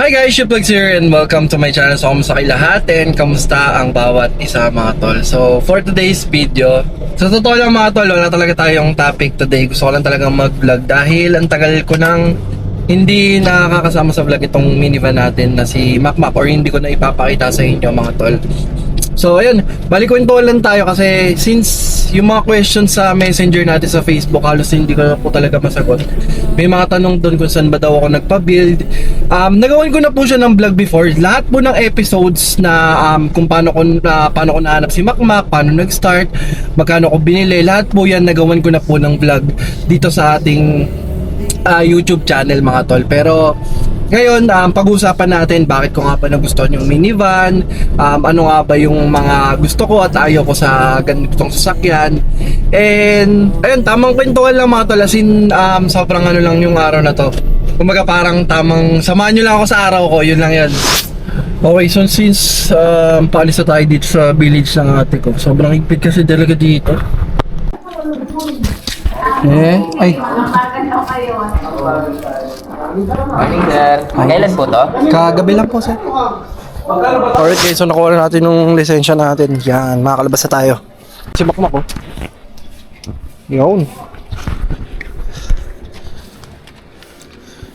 Hi guys, Shiplex here and welcome to my channel. So, kamusta kayo lahat and kamusta ang bawat isa mga tol? So, for today's video, sa totoo lang mga tol, wala talaga tayong topic today. Gusto ko lang talagang mag-vlog dahil ang tagal ko nang hindi nakakasama sa vlog itong minivan natin na si Macmac, or hindi ko na ipapakita sa inyo mga tol. So ayun, balik-kwentuhan lang tayo kasi since yung mga questions sa messenger natin sa Facebook halos hindi ko na po talaga masagot. May mga tanong doon kung saan ba daw ako nagpa-build. Nagawan ko na po siya ng vlog before. Lahat po ng episodes na kung paano ko nahanap si Macmac, paano nag-start, magkano ko binili, lahat po yan nagawan ko na po ng vlog dito sa ating YouTube channel mga tol. Pero ngayon, pag-uusapan natin bakit ko nga ba nagustuhan yung minivan, ano nga ba yung mga gusto ko at ayaw ko sa ganitong sasakyan. And ayun, tamang kwentuhan lang mga tol, asin sobrang ano lang yung araw na to. Kumbaga parang tamang samahan nyo lang ako sa araw ko, yun lang yan. Okay, so since paalis na tayo dito sa village ng ate ko, sobrang higpit kasi talaga dito. Ay. Morning, sir. Kailan po to? Kagabi lang po, sir. Alright guys, so nakuha na natin yung lisensya natin. Yan, makakalabas na tayo. Si Macmac ko. Yun.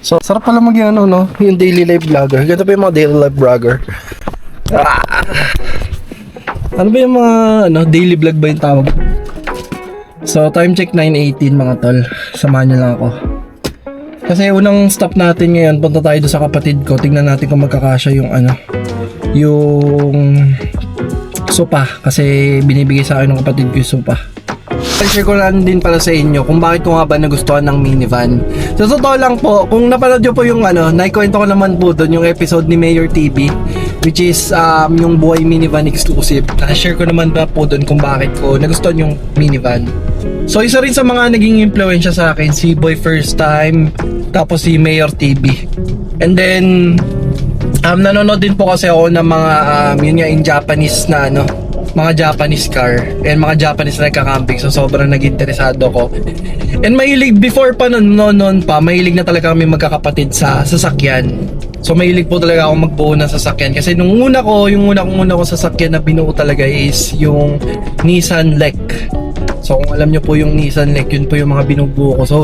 So, sarap pala mag-ano, no? Yung daily life vlogger. Ganito pa yung mga daily life vlogger. Ano ba yung mga daily vlog ba yung tawag? So, time check 9:18 mga tol. Samahan niyo lang ako. Kasi unang stop natin ngayon, punta tayo doon sa kapatid ko. Tingnan natin kung magkakasya yung yung sopa. Kasi binibigay sa akin ng kapatid ko yung sopa. I-share ko lang din pala sa inyo kung bakit ko nga ba nagustuhan ng minivan. So, totoo lang po, kung napanood nyo po yung naikwento ko naman po doon yung episode ni Mayor TV, which is yung buhay minivan exclusive. Na-share ko naman ba po doon kung bakit ko nagustuhan yung minivan. So, isa rin sa mga naging impluensya sa akin, si Boy First Time, tapos si Mayor TV. And then, nanonood din po kasi ako ng mga, yun nga, in Japanese na, mga Japanese car, and mga Japanese na nagka-camping. So, sobrang nag-interesado ko. And mahilig, before pa noon pa, mahilig na talaga kami magkakapatid sa sasakyan. So, mahilig po talaga ako magbuo ng sasakyan. Kasi nung una ko sasakyan na binuo talaga is yung Nissan Lek. So kung alam nyo po yung Nissan Lek, yun po yung mga binubuo ko. So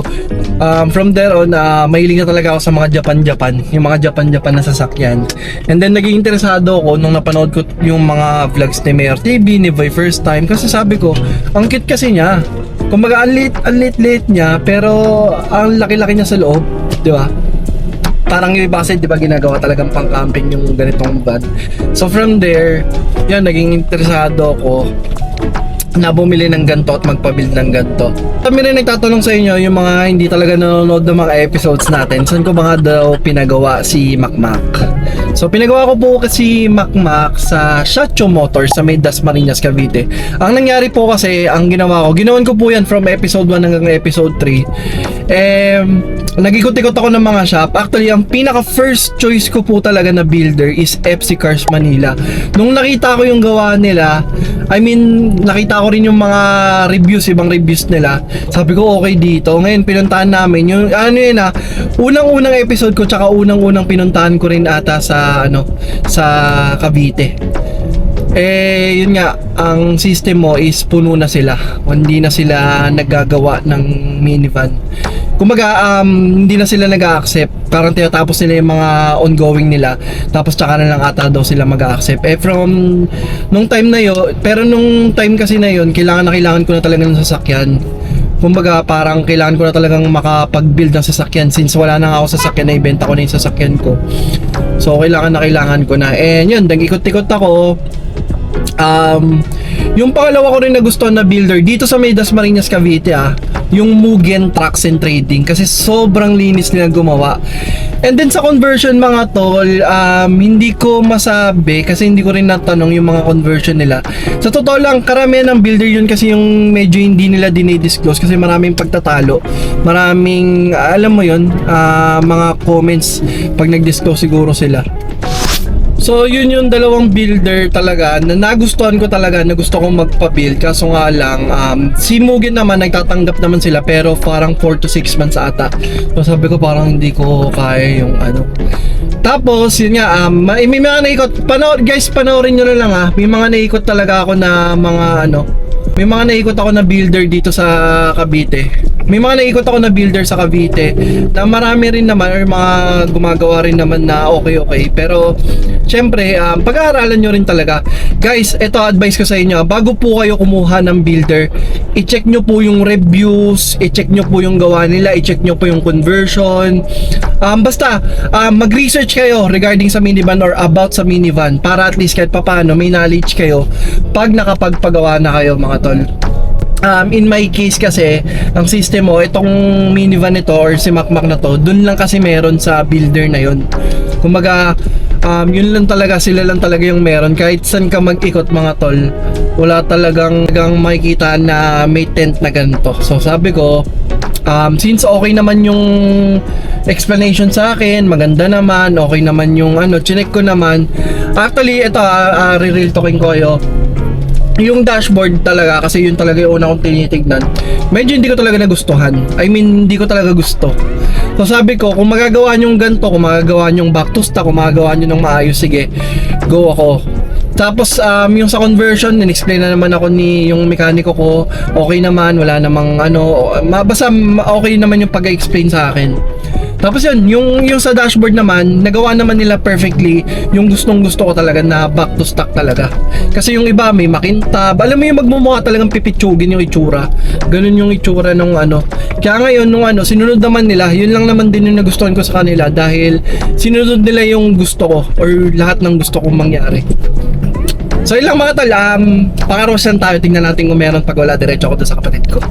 from there on, mahilig na talaga ako sa mga Japan, yung mga Japan na sasakyan. And then naging interesado ako nung napanood ko yung mga vlogs ni Mayor TV, ni Boy First Time. Kasi sabi ko, ang cute kasi niya. Kumbaga, ang late niya, pero ang laki-laki niya sa loob, di ba? Parang yung iba kasi, di ba, ginagawa talagang pang-camping yung ganitong van. So from there, yan, naging interesado ako na bumili ng ganito at magpa-build ng ganito. Kami rin nagtatanong sa inyo, yung mga hindi talaga nanonood ng mga episodes natin, saan ko ba nga daw pinagawa si Macmac? So pinagawa ko po kasi Macmac sa Shacho Motors sa may Dasmariñas, Cavite. Ang nangyari po kasi, ang ginawan ko po yan from episode 1 hanggang episode 3. Nag-ikot-ikot ako ng mga shop. Actually, ang pinaka first choice ko po talaga na builder is FC Cars Manila. Nung nakita ko yung gawa nila, nakita ko rin yung mga ibang reviews nila. Sabi ko, okay dito. Ngayon, pinuntahan namin yung, unang-unang episode ko, tsaka unang-unang pinuntahan ko rin ata sa Cavite. Yun nga, ang system mo is puno na sila. Hindi na sila naggagawa ng minivan. Kumbaga, hindi na sila nag-a-accept. Parang tinatapos nila yung mga ongoing nila. Tapos tsaka na lang ata daw sila mag-a-accept. From nung time na yun, pero nung time kasi na yun, kailangan ko na talaga ng sasakyan. Kumbaga, parang kailangan ko na talagang makapag-build ng sasakyan since wala na nga ako sasakyan na ibenta ko na yung sasakyan ko. So, kailangan ko na. And yun, nag-ikot-ikot ako. Yung pangalawa ko rin nagustuhan na builder dito sa may Dasmariñas, Cavite, yung Mugen Trucks and Trading, kasi sobrang linis nila gumawa. And then sa conversion mga tol, hindi ko masabi kasi hindi ko rin natanong yung mga conversion nila. Sa totoo lang, karamihan ng builder yun kasi yung medyo hindi nila dinidisclose kasi maraming pagtatalo, maraming alam mo yun, mga comments pag nag-disclose siguro sila. So yun yung dalawang builder talaga na nagustuhan ko talaga, na gusto kong magpa-build. Kaso nga lang, si Mugen naman nagtatanggap naman sila pero parang 4 to 6 months ata. So sabi ko parang hindi ko kaya yung Tapos, yun nga, may mga naikot. Guys, panoorin nyo na lang May mga naikot talaga ako na mga may mga naikot ako na builder dito sa Cavite. May mga naikot ako na builder sa Cavite na marami rin naman or mga gumagawa rin naman na okay. Pero syempre, pag-aaralan nyo rin talaga. Guys, ito advice ko sa inyo. Bago po kayo kumuha ng builder, i-check nyo po yung reviews, i-check nyo po yung gawa nila, i-check nyo po yung conversion. Basta, mag-research kayo regarding sa minivan or about sa minivan para at least kahit papano may knowledge kayo pag nakapagpagawa na kayo mga tol. In my case kasi, ang system mo, itong minivan nito or si Macmac na to, dun lang kasi meron sa builder na yun. Kumbaga, yun lang talaga, sila lang talaga yung meron. Kahit saan ka mag-ikot mga tol, wala talagang makikita na may tent na ganito. So sabi ko, since okay naman yung explanation sa akin, maganda naman, okay naman yung chinek ko naman. Actually, ito, re-real talking ko kayo. Yung dashboard talaga, kasi yun talaga yung una kong tinitignan, medyo hindi ko talaga nagustuhan. I mean, hindi ko talaga gusto. So sabi ko, kung magagawa nyong ganito, kung magagawa nyong back to stock, kung magagawa nyo ng maayos, sige, go ako. Tapos yung sa conversion, in-explain na naman ako ni yung mekaniko ko, okay naman, wala namang basta okay naman yung pag-explain sa akin. Tapos yun, yung sa dashboard naman, nagawa naman nila perfectly yung gustong-gusto ko talaga na back to stock talaga. Kasi yung iba may makintab, alam mo yung magmumukha talagang pipitsugin yung itsura. Ganun yung itsura nung Kaya ngayon nung sinunod naman nila, yun lang naman din yung nagustuhan ko sa kanila dahil sinunod nila yung gusto ko or lahat ng gusto kong mangyari. So yun lang mga tol, pakarosan tayo, tingnan natin kung meron pag wala, diretso ako doon sa kapatid ko.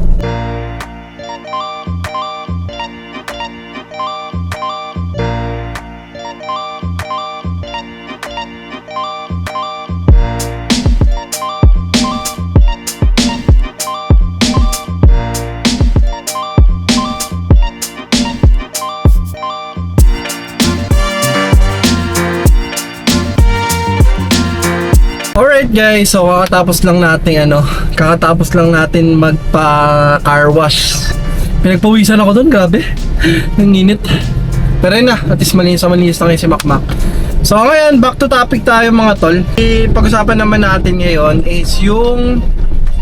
Alright guys, so kakatapos lang natin magpa car wash. Pinagpawisan ako doon, grabe. Nanginit. Pero yun na, at least malinis na ngayon si Macmac. So ngayon, back to topic tayo mga tol. Pag-usapan naman natin ngayon is yung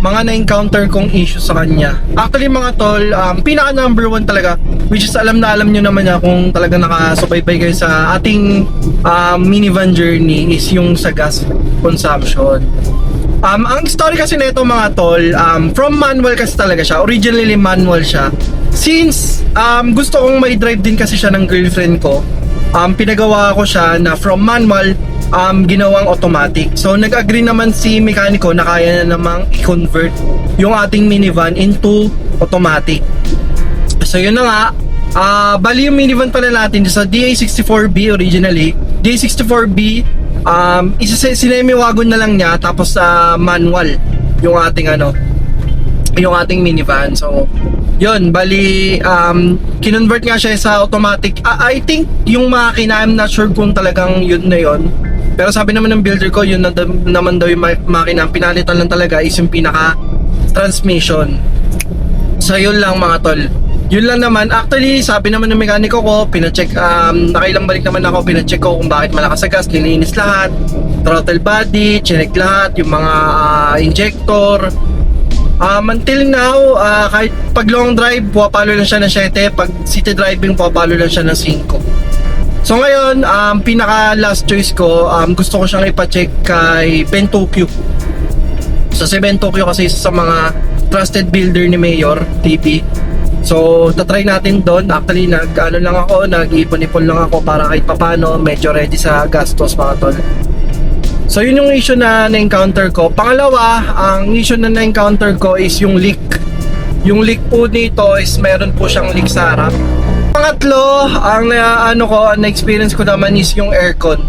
mga na-encounter kong issues sa kanya. Actually mga tol, pinaka number one talaga, which is alam nyo naman niya kung talaga nakasubaybay kayo sa ating minivan journey, is yung sa gas consumption. Ang story kasi nito mga tol, from manual kasi talaga siya, originally manual siya. Since gusto kong may drive din kasi siya ng girlfriend ko, pinagawa ko siya na from manual ginawang automatic. So nag-agree naman si mekaniko na kaya na namang i-convert yung ating minivan into automatic. So yun na nga, bali yung minivan pala natin sa DA64B originally. DA64B, sinemi-wagon na lang niya, tapos manual yung ating yung ating minivan. So yun, bali kinonvert nga siya sa automatic. I think yung makina, I'm not sure kung talagang yun na yun, pero sabi naman ng builder ko, yun naman daw yung makina. Pinalitan lang talaga is yung pinaka transmission. So yun lang mga tol, yun lang naman. Actually sabi naman ng mekaniko ko, pinacheck, nakailang balik naman ako, pinacheck ko kung bakit malakas sa gas, nilinis lahat, throttle body, chinek lahat, yung mga injector. Until now, kahit pag long drive, pumapalo lang siya ng 7. Pag city driving, pumapalo lang siya ng 5. So ngayon, pinaka last choice ko, gusto ko siyang ipacheck kay Ben Tokyo. So si Ben Tokyo kasi isa sa mga trusted builder ni Mayor TV. So tatry natin doon. Actually nag-ipon-ipon lang ako para kahit papano medyo ready sa gastos mga tol. So yun yung issue na na-encounter ko. Pangalawa, ang issue na na-encounter ko is yung leak. Yung leak po dito is meron po siyang leak sa harap. Pangatlo, ang na-experience ko naman is yung aircon.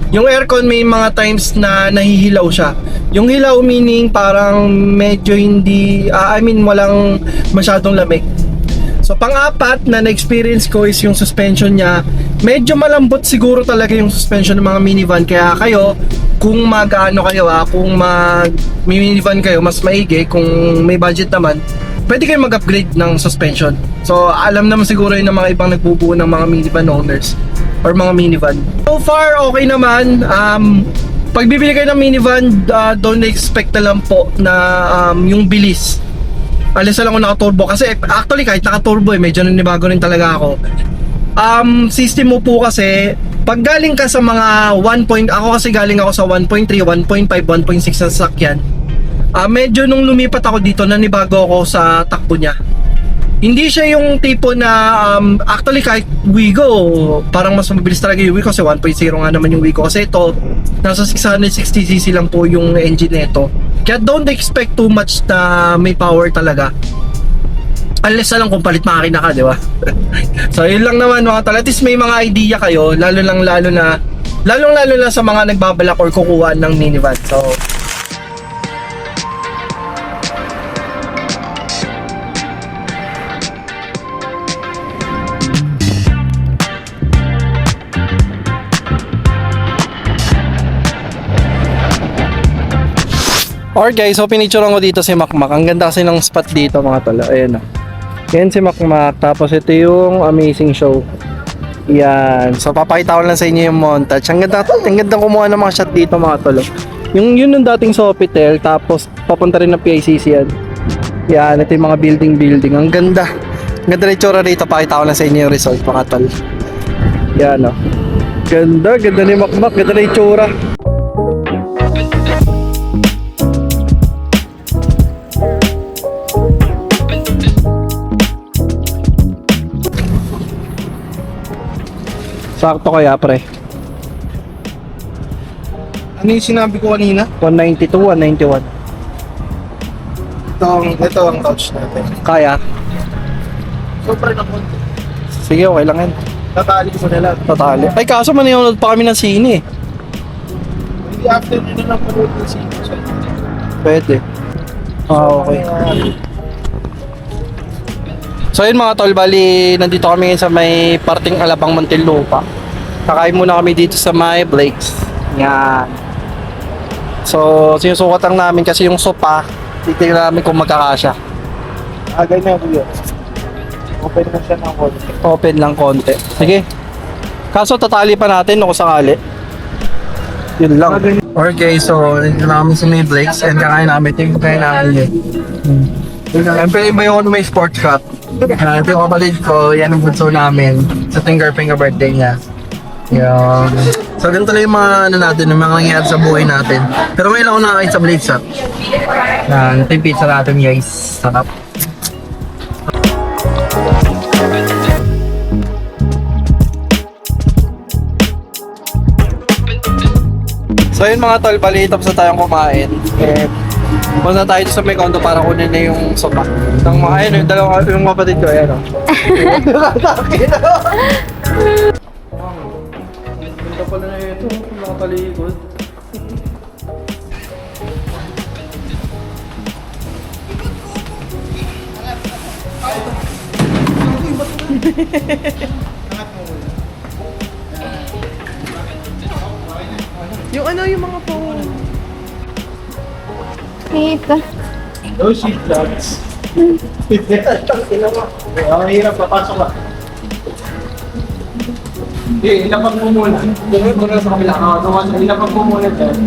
Yung aircon may mga times na nahihilaw siya. Yung hilaw meaning parang medyo hindi, walang masyadong lamig. So pang-apat na na-experience ko is yung suspension niya. Medyo malambot siguro talaga yung suspension ng mga minivan. Kaya kayo, kung kung minivan kayo, mas maigi, kung may budget naman, pwede kayo mag-upgrade ng suspension. So alam naman siguro yun ng mga ibang nagbubuo ng mga minivan owners or mga minivan. So far, okay naman. Pag bibili kayo ng minivan, don't expect na lang po na yung bilis. Alis na lang kung naka-turbo. Kasi actually, kahit naka-turbo, medyo nanibago rin talaga ako. System mo po kasi, pag galing ka sa mga 1. Ako kasi galing ako sa 1.3, 1.5, 1.6 na sasakyan. Medyo nung lumipat ako dito, nanibago ako sa takbo niya. Hindi siya yung tipo na actually kahit Wigo, parang mas mabilis talaga yung Wigo kasi 1.0 nga naman yung Wigo. Kasi ito, nasa 660cc lang po yung engine nito. Kaya don't expect too much na may power talaga. Unless na lang kung palit makina ka, di ba? So yun lang naman mga tol. At least may mga idea kayo, lalo na sa mga nagbabalak or kukuha ng minivan. So Alright guys, so pinicturean ko dito si Makmak. Ang ganda kasi ng spot dito mga tol. Ayan o. Yan si Makmak. Tapos ito yung amazing show. Yan. So papakita ko lang sa inyo yung montage. Ang ganda kumuha ng mga shot dito mga tol. Yun yung dating Sofitel. Tapos papunta rin ng PICC yan. Yan. Ito yung mga building. Ang ganda. Ang ganda na yung tsura dito. Pakita ko lang sa inyo yung result mga tol. Yan o. Ganda ni Makmak. Ganda na yung tsura. Sakto kaya pre. Ano yung sinabi ko kanina? 192, 191. Ito ang couch natin. Kaya? Sobrang na konti. Sige, okay lang yan. Tatali ko na lang. Tatali. Ay, kaso maninood pa kami ng sine eh. Hindi after nyo na lang panood ng sino. Pwede. Okay. So yun mga tol, bali nandito kami ngayon sa may parting Alabang Muntinlupa. Kakain muna kami dito sa may Blake's. Yan. So sinusukat lang namin kasi yung sopa, titignan namin kung magkakasya. Ganyan kuya. Open na siya ng konti. Open lang konti. Sige. Kaso tatali pa natin kung sakali. Yun lang. Okay, so nandito na kami sa may Blake's and kakain namin. Ito yung kakain namin yun. Siyempre iba yung may sports cup. Ito yung kapatid ko, yan ang bunso namin. Sa ating girlfriend ka birthday niya. Yan. So ganito lang yung mga ano natin, yung mga nangyayari sa buhay natin. Pero ngayon ako nakakain sa Blake's Up. Yan, ito yung pizza natin guys. Sarap. So yun mga tol, bali tapos na tayong kumain. Punta tayo sa may condo para kunin na yung sopa. Ng mga ayun, yung dalawa, yung kapatid ko, ayan o. Ganda pala na ito, nakatalikod. Yung ano, yung mga phone. Ito. No shit vlogs. Ang hirap, papasok ka. Ilapag mo muna. Ilapag mo na sa kabila. Ilapag mo muna dyan.